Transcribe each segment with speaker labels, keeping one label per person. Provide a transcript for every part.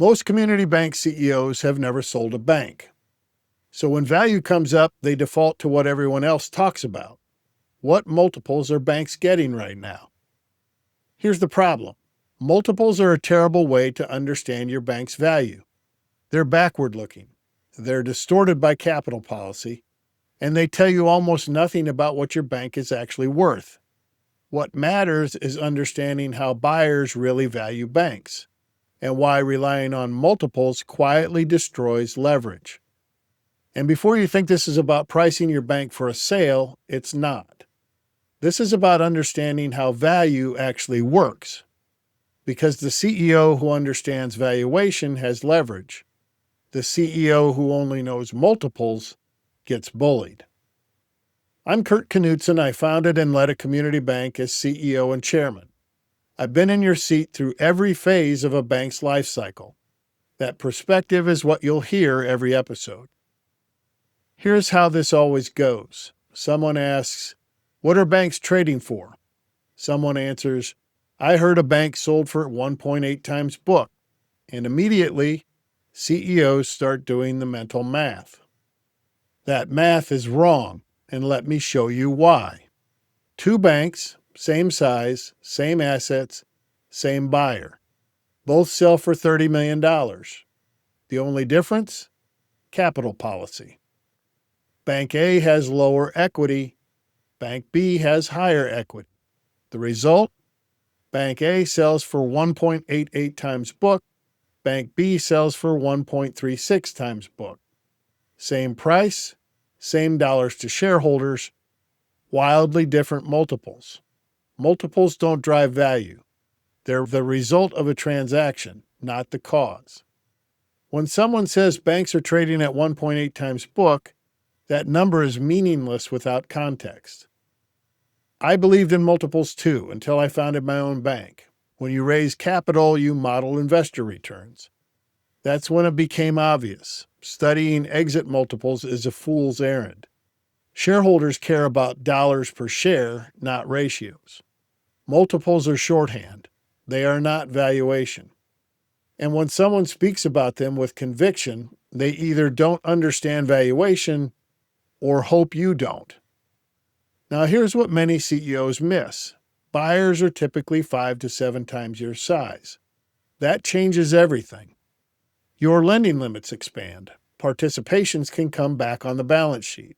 Speaker 1: Most community bank CEOs have never sold a bank. So when value comes up, they default to what everyone else talks about. What multiples are banks getting right now? Here's the problem. Multiples are a terrible way to understand your bank's value. They're backward-looking. They're distorted by capital policy, and they tell you almost nothing about what your bank is actually worth. What matters is understanding how buyers really value banks, and why relying on multiples quietly destroys leverage. And before you think this is about pricing your bank for a sale, it's not. This is about understanding how value actually works. Because the CEO who understands valuation has leverage. The CEO who only knows multiples gets bullied. I'm Knutson. I founded and led a community bank as CEO and chairman. I've been in your seat through every phase of a bank's life cycle. That perspective is what you'll hear every episode. Here's how this always goes. Someone asks, "What are banks trading for?" Someone answers, "I heard a bank sold for 1.8 times book." And immediately, CEOs start doing the mental math. That math is wrong, and let me show you why. Two banks, same size, same assets, same buyer. Both sell for $30 million. The only difference? Capital policy. Bank A has lower equity. Bank B has higher equity. The result? Bank A sells for 1.88 times book. Bank B sells for 1.36 times book. Same price, same dollars to shareholders, wildly different multiples. Multiples don't drive value. They're the result of a transaction, not the cause. When someone says banks are trading at 1.8 times book, that number is meaningless without context. I believed in multiples too until I founded my own bank. When you raise capital, you model investor returns. That's when it became obvious. Studying exit multiples is a fool's errand. Shareholders care about dollars per share, not ratios. Multiples are shorthand. They are not valuation. And when someone speaks about them with conviction, they either don't understand valuation or hope you don't. Now, here's what many CEOs miss. Buyers are typically 5 to 7 times your size. That changes everything. Your lending limits expand. Participations can come back on the balance sheet.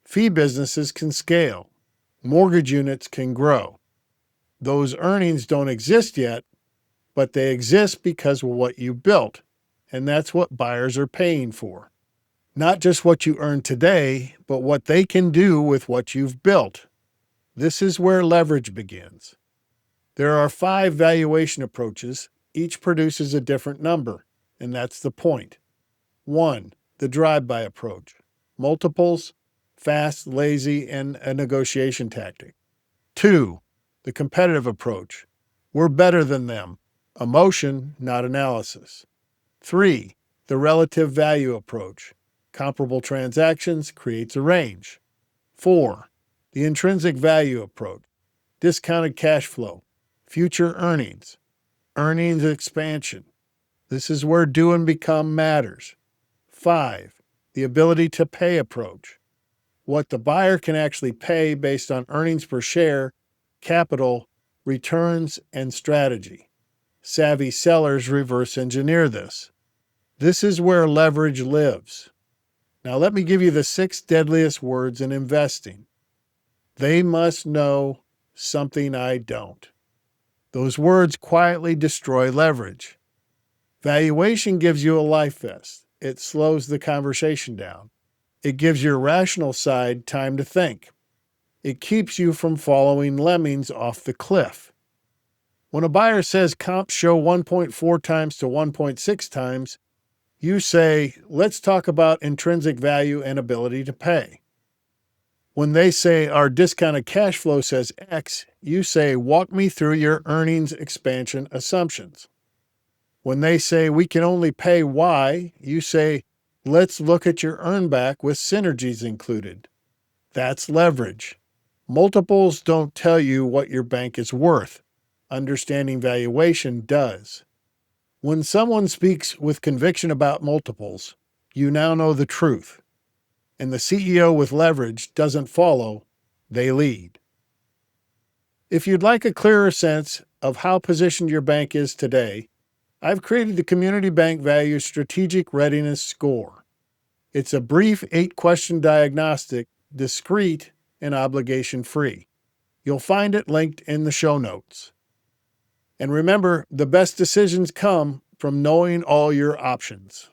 Speaker 1: Fee businesses can scale. Mortgage units can grow. Those earnings don't exist yet, but they exist because of what you built, and that's what buyers are paying for. Not just what you earn today, but what they can do with what you've built. This is where leverage begins. There are 5 valuation approaches. Each produces a different number, and that's the point. 1, the drive-by approach. Multiples, fast, lazy, and a negotiation tactic. 2, the competitive approach. We're better than them. Emotion, not analysis. 3, the relative value approach. Comparable transactions creates a range. 4, the intrinsic value approach. Discounted cash flow. Future earnings. Earnings expansion. This is where do and become matters. 5, the ability to pay approach. What the buyer can actually pay based on earnings per share, capital, returns, and strategy. Savvy sellers reverse engineer this. This is where leverage lives. Now let me give you the 6 deadliest words in investing. They must know something I don't. Those words quietly destroy leverage. Valuation gives you a life vest. It slows the conversation down. It gives your rational side time to think. It keeps you from following lemmings off the cliff. When a buyer says comps show 1.4 times to 1.6 times, you say, let's talk about intrinsic value and ability to pay. When they say our discounted cash flow says X, you say, walk me through your earnings expansion assumptions. When they say we can only pay Y, you say, let's look at your earn back with synergies included. That's leverage. Multiples don't tell you what your bank is worth. Understanding valuation does. When someone speaks with conviction about multiples, you now know the truth. And the CEO with leverage doesn't follow, they lead. If you'd like a clearer sense of how positioned your bank is today, I've created the Community Bank Value Strategic Readiness Score. It's a brief 8-question diagnostic, discreet and obligation-free. You'll find it linked in the show notes. And remember, the best decisions come from knowing all your options.